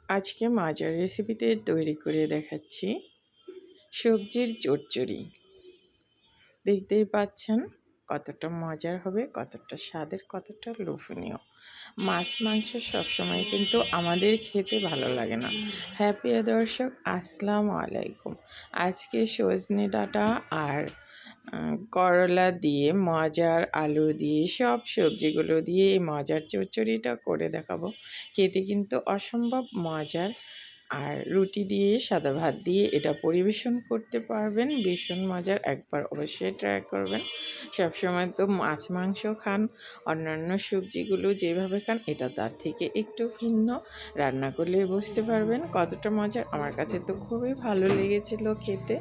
আজকে মাজার রেসিপিতে তৈরি করে দেখাচ্ছি সবজির চচ্চড়ি। দেখতেই পাচ্ছেন কতটা মজার হবে, কতটা স্বাদের, কতটা লোভনীয়। মাছ মাংস সবসময় কিন্তু আমাদের খেতে ভালো লাগে না। হ্যাঁ প্রিয় দর্শক, আসসালামু আলাইকুম। আজকে সজনে ডাঁটা আর করলা দিয়ে, মজার আলু দিয়ে, সব সবজিগুলো দিয়ে এই মজার চচ্চড়িটা করে দেখাবো। খেতে কিন্তু অসম্ভব মজার। আর রুটি দিয়ে, সাদা ভাত দিয়ে এটা পরিবেশন করতে পারবেন, ভীষণ মজার। একবার অবশ্যই ট্রাই করবেন। সবসময় তো মাছ মাংস খান, অন্যান্য সবজিগুলো যেভাবে খান, এটা তার থেকে একটু ভিন্ন। রান্না করলে বুঝতে পারবেন কতটা মজার। আমার কাছে তো খুবই ভালো লেগেছিল খেতে,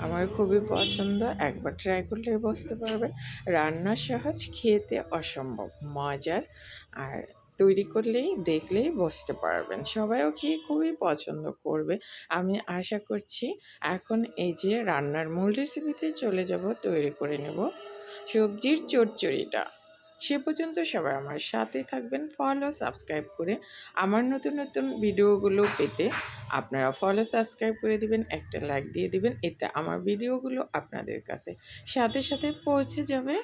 আমার খুবই পছন্দ। একবার ট্রাই করলে বুঝতে পারবেন রান্না সহজ, খেতে অসম্ভব মজার। আর তৈরি করলেই, দেখলেই বুঝতে পারবেন, সবাইও খেয়ে খুবই পছন্দ করবে আমি আশা করছি। এখন এই যে রান্নার মূল রেসিপিতে চলে যাব, তৈরি করে নেব সবজির চচ্চড়িটা। সে পর্যন্ত সবাই আমার সাথে থাকবেন, ফলো সাবস্ক্রাইব করে আমার নতুন নতুন ভিডিওগুলো পেতে আপনারা ফলো সাবস্ক্রাইব করে দিবেন, একটা লাইক দিয়ে দিবেন। এতে আমার ভিডিওগুলো আপনাদের কাছে সাথে সাথে পৌঁছে যাবে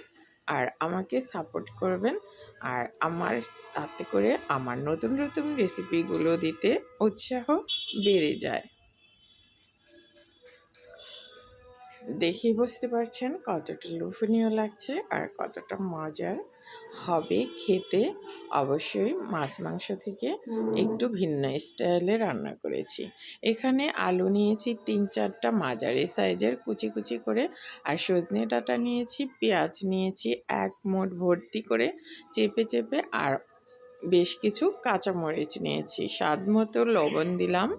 আর আমাকে সাপোর্ট করবেন। আর আমার তাতে করে আমার নতুন নতুন রেসিপিগুলো দিতে উৎসাহ বেড়ে যায়। দেখেই বুঝতে পারছেন কতটা লোভনীয় লাগছে আর কতটা মজার হবে খেতে। অবশ্যই মাছ মাংস থেকে একটু ভিন্ন স্টাইলে রান্না করেছি। এখানে আলু নিয়েছি 3-4টা মাঝারি সাইজের কুচি কুচি করে, আর সজনে ডাঁটা নিয়েছি, পেঁয়াজ নিয়েছি 1 মুঠ ভর্তি করে চেপে চেপে, আর বেশ কিছু কাঁচামরিচ নিয়েছি। স্বাদ মতো লবণ দিলাম।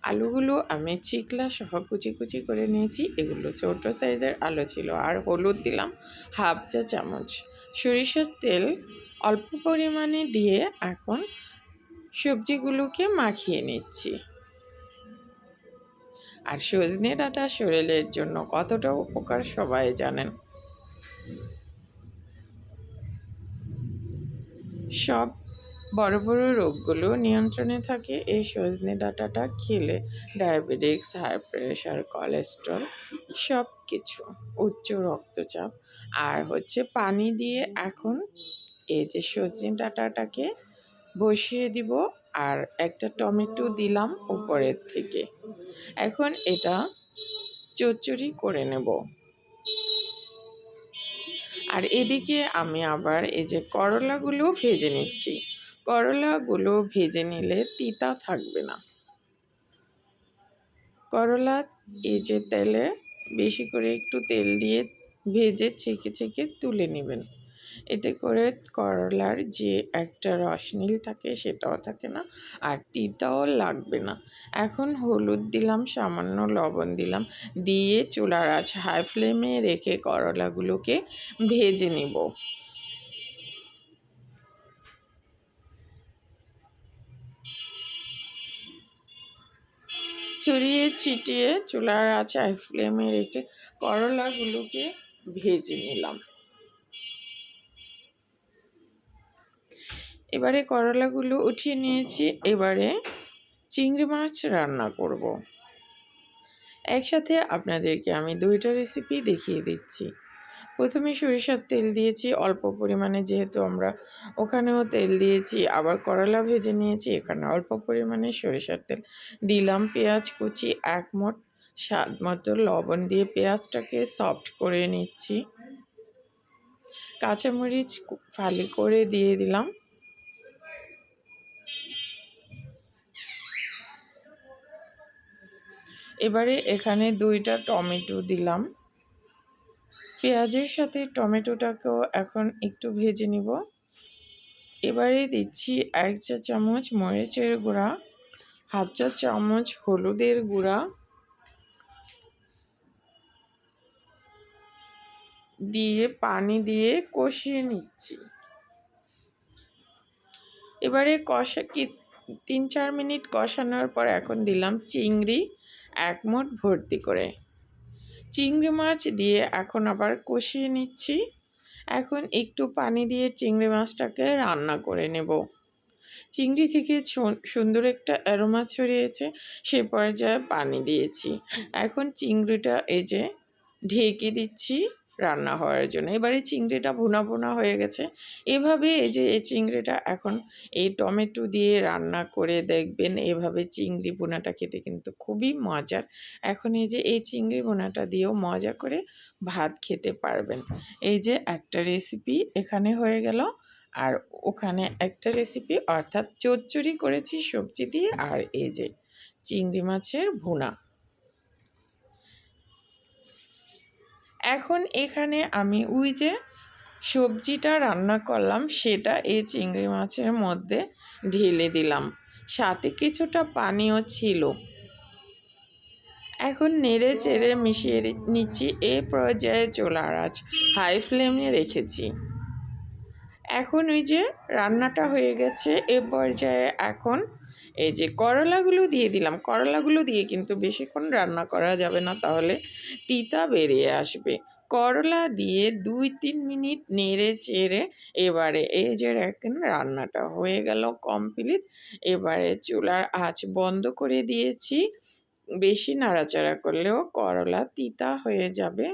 আলুগুলো আমি চিকলা সহ কুচি কুচি করে নিয়েছি। এগুলো ছোট সাইজের আলু ছিল। আর হলুদ দিলাম 1/2 চা চামচ। সরিষার তেল অল্প পরিমাণে দিয়ে এখন সবজিগুলোকে মাখিয়ে নিচ্ছি। আর সজনে ডাঁটা শরীরের জন্য কতটা উপকার সবাই জানেন। সব বড় বড় রোগগুলো নিয়ন্ত্রণে থাকে এই সজনে ডাঁটাটা খেলে। ডায়াবেটিক্স, হাই প্রেশার, কোলেস্ট্রল, সব কিছু, উচ্চ রক্তচাপ। আর হচ্ছে পানি দিয়ে এখন এই যে সজনে ডাঁটাটাকে বসিয়ে দিব, আর একটা টমেটো দিলাম উপরের থেকে। এখন এটা চচ্চড়ি করে নেব। আর এদিকে আমি আবার এই যে করলাগুলো ভেজে নিচ্ছি। করলাগুলো ভেজে নিলে তিতা থাকবে না। করলা এই যে তেলে বেশি করে একটু তেল দিয়ে ভেজে ছেঁকে ছেঁকে তুলে নেবেন। এতে করে করলার যে একটা রসনীল থাকে সেটাও থাকে না, আর তিতাও লাগবে না। এখন হলুদ দিলাম, সামান্য লবণ দিলাম, দিয়ে চুলার আঁচ হাই ফ্লেমে রেখে করলাগুলোকে ভেজে নিব। ছড়িয়ে ছিটিয়ে চুলার আঁচ হাই ফ্লেমে রেখে করলাগুলোকে ভেজে নিলাম। এবারে করলাগুলো উঠিয়ে নিয়েছি। এবারে চিংড়ি মাছ রান্না করব। একসাথে আপনাদেরকে আমি 2টা রেসিপি দেখিয়ে দিচ্ছি। প্রথমে সরিষার তেল দিয়েছি অল্প পরিমাণে, যেহেতু আমরা ওখানেও তেল দিয়েছি। আবার করলা ভেজে নিয়েছি, এখানে অল্প পরিমাণে সরিষার তেল দিলাম। পেঁয়াজ কুচি 1 মুঠ, স্বাদ মতো লবণ দিয়ে পেঁয়াজটাকে সফট করে নিচ্ছি। কাঁচামরিচ ফালি করে দিয়ে দিলাম। এবারে এখানে 2টা টমেটো দিলাম। পেঁয়াজের সাথে টমেটোটাকেও এখন একটু ভেজে নিব। এবারে দিচ্ছি 1 চা চামচ মরিচের গুঁড়া, 1/2 চা চামচ হলুদের গুঁড়া দিয়ে পানি দিয়ে কষিয়ে নিচ্ছি। এবারে 3-4 মিনিট কষানোর পর এখন দিলাম চিংড়ি 1 মুঠ ভর্তি করে। চিংড়ি মাছ দিয়ে এখন আবার কষিয়ে নিচ্ছি। এখন একটু পানি দিয়ে চিংড়ি মাছটাকে রান্না করে নেব। চিংড়ি থেকে সুন্দর একটা অ্যারোমা ছড়িয়েছে, সে পর্যায়ে পানি দিয়েছি। এখন চিংড়িটা এই যে ঢেকে দিচ্ছি রান্না হওয়ার জন্য। এবারে চিংড়িটা ভুনা ভুনা হয়ে গেছে। এভাবে এই যে এই চিংড়িটা এখন এই টমেটো দিয়ে রান্না করে দেখবেন, এভাবে চিংড়ি ভুনাটা খেতে কিন্তু খুবই মজার। এখন এই যে এই চিংড়ি ভুনাটা দিয়েও মজা করে ভাত খেতে পারবেন। এই যে একটা রেসিপি এখানে হয়ে গেল, আর ওখানে একটা রেসিপি অর্থাৎ চচ্চড়ি করেছি সবজি দিয়ে, আর এই যে চিংড়ি মাছের ভুনা। এখন এখানে আমি ওই যে সবজিটা রান্না করলাম সেটা এই চিংড়ি মাছের মধ্যে ঢেলে দিলাম, সাথে কিছুটা পানিও ছিল। এখন নেড়ে চেড়ে মিশিয়ে নিচ্ছি। এই পর্যায়ে চুলার আঁচ হাই ফ্লেমে রেখেছি। এখন ওই যে রান্নাটা হয়ে গেছে, এ পর্যায়ে এখন এই যে করলাগুলো দিয়ে দিলাম। করলাগুলো দিয়ে কিন্তু বেশিক্ষণ রান্না করা যাবে না, তাহলে তিতা বেরিয়ে আসবে। করলা দিয়ে 2-3 মিনিট নেড়ে চেড়ে এবারে এই যে দেখেন রান্নাটা হয়ে গেল কমপ্লিট। এবারে চুলার আঁচ বন্ধ করে দিয়েছি। বেশি নাড়াচাড়া করলেও করলা তিতা হয়ে যাবে,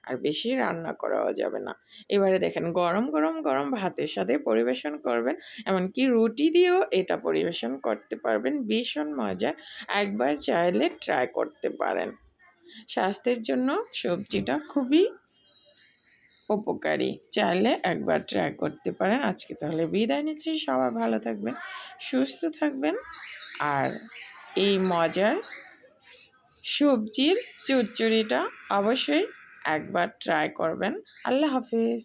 আর বেশি রান্না করাও যাবে না। এবারে দেখেন গরম গরম গরম ভাতের সাথে পরিবেশন করবেন, এমনকি রুটি দিয়েও এটা পরিবেশন করতে পারবেন। ভীষণ মজার, একবার চাইলে ট্রাই করতে পারেন। স্বাস্থ্যের জন্য সবজিটা খুবই উপকারী, চাইলে একবার ট্রাই করতে পারেন। আজকে তাহলে বিদায় নিচ্ছি, সবাই ভালো থাকবেন, সুস্থ থাকবেন, আর এই মজার সবজির চচ্চড়িটা অবশ্যই একবার ট্রাই করবেন। আল্লাহ হাফেজ।